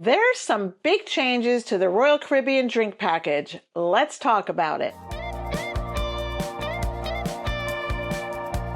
There's some big changes to the Royal Caribbean drink package. Let's talk about it.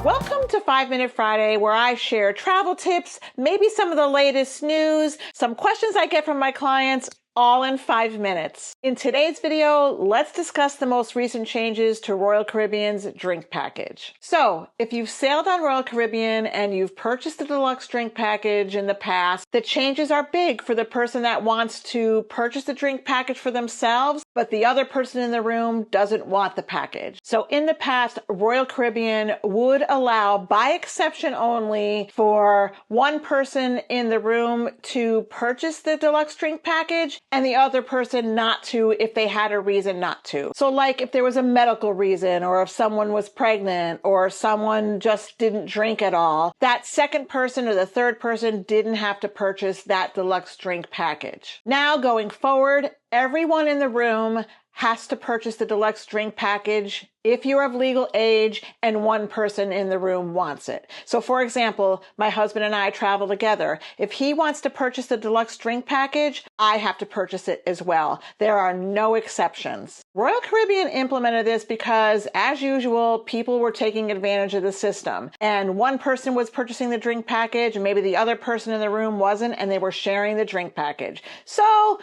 Welcome to 5 Minute Friday, where I share travel tips, maybe some of the latest news, some questions I get from my clients, all in 5 minutes. In today's video, let's discuss the most recent changes to Royal Caribbean's drink package. So, if you've sailed on Royal Caribbean and you've purchased the deluxe drink package in the past, the changes are big for the person that wants to purchase the drink package for themselves, but the other person in the room doesn't want the package. So in the past, Royal Caribbean would allow, by exception only, for one person in the room to purchase the deluxe drink package and the other person not to if they had a reason not to. So like if there was a medical reason, or if someone was pregnant, or someone just didn't drink at all, that second person or the third person didn't have to purchase that deluxe drink package. Now going forward, everyone in the room has to purchase the deluxe drink package if you're of legal age and one person in the room wants it. So for example, my husband and I travel together. If he wants to purchase the deluxe drink package, I have to purchase it as well. There are no exceptions. Royal Caribbean implemented this because, as usual, people were taking advantage of the system. And one person was purchasing the drink package and maybe the other person in the room wasn't, and they were sharing the drink package. So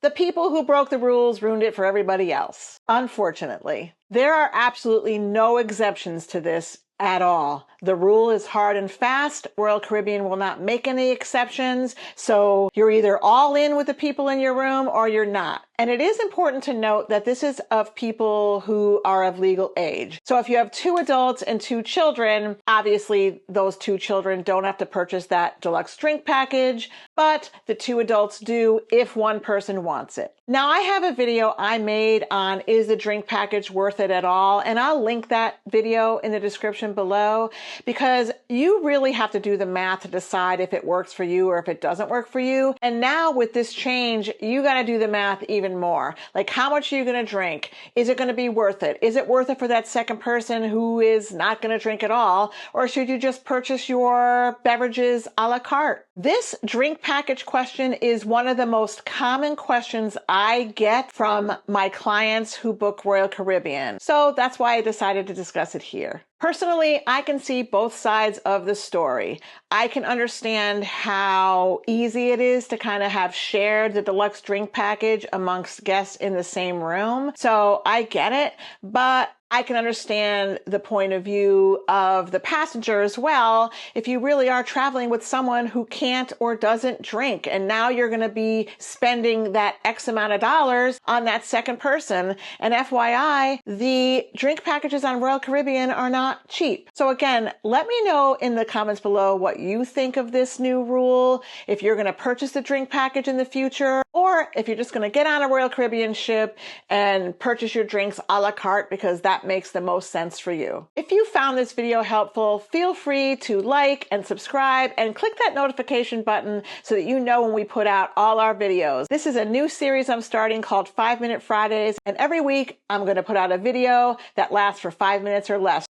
the people who broke the rules ruined it for everybody else, unfortunately. There are absolutely no exceptions to this at all. The rule is hard and fast. Royal Caribbean will not make any exceptions. So you're either all in with the people in your room or you're not. And it is important to note that this is of people who are of legal age. So if you have 2 adults and 2 children, obviously those 2 children don't have to purchase that deluxe drink package, but the 2 adults do if one person wants it. Now I have a video I made on is the drink package worth it at all? And I'll link that video in the description below, because you really have to do the math to decide if it works for you or if it doesn't work for you. And now with this change, you got to do the math even more. Like, how much are you going to drink? Is it going to be worth it? Is it worth it for that second person who is not going to drink at all? Or should you just purchase your beverages a la carte? This drink package question is one of the most common questions I get from my clients who book Royal Caribbean. So that's why I decided to discuss it here. Personally, I can see both sides of the story. I can understand how easy it is to kind of have shared the deluxe drink package amongst guests in the same room. So I get it, but I can understand the point of view of the passenger as well if you really are traveling with someone who can't or doesn't drink, and now you're going to be spending that X amount of dollars on that second person. And FYI, the drink packages on Royal Caribbean are not cheap. So again, let me know in the comments below what you think of this new rule, if you're going to purchase the drink package in the future, or if you're just going to get on a Royal Caribbean ship and purchase your drinks a la carte because that makes the most sense for you. If you found this video helpful, feel free to like and subscribe and click that notification button so that you know when we put out all our videos. This is a new series I'm starting called 5 Minute Fridays, and every week I'm going to put out a video that lasts for 5 minutes or less.